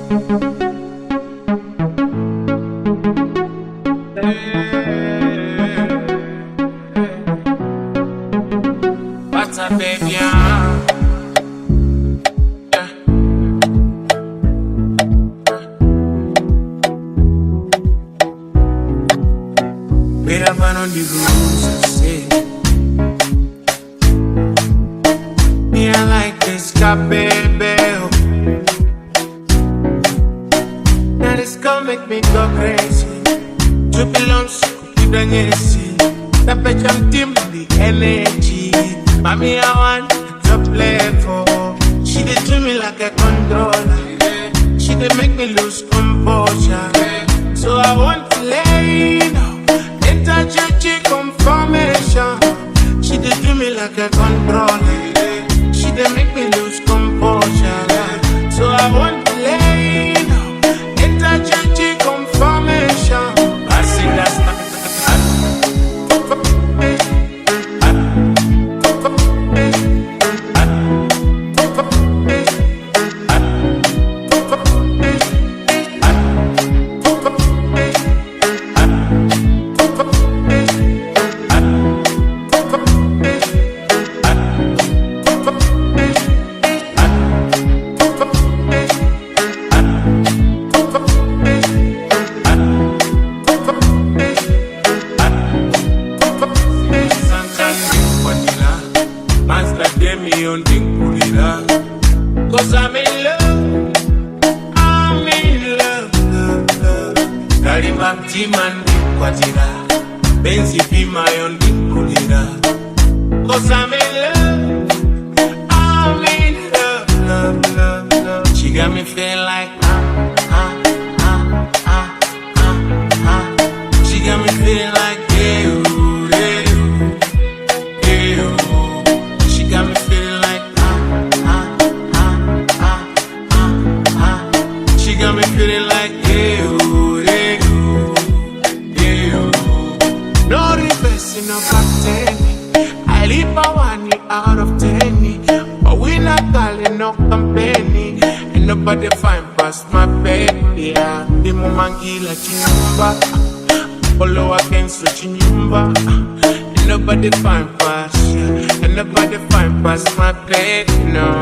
What's up, baby? Wait up on the rules, I say. Me, I like this guy, baby. Now this girl make me go crazy. To belong to the see. That bitch, I'm dim the energy. Mommy, I want to play for. She did to me like a controller. She did make me lose composure. So I want to lay down. Interject confirmation. She did do me like a controller. She did make me lose composure. So I want to lay down. Interject confirmation. I see that's not. Cause I'm in love, I'm in love, love. Kali bakti mandi kwatira, benzi pima yondi kulira. Cause I'm in love, I'm in love, love, love, love. She got me feeling like She got me feeling like yeah. She got me feeling like She got me feeling like no reversing, no back I leave a 1 out of 10. But we not calling no company. Ain't nobody find past my baby. The moment gila chimba follow against the chimba. Ain't nobody find past Ain't nobody find past my baby, no.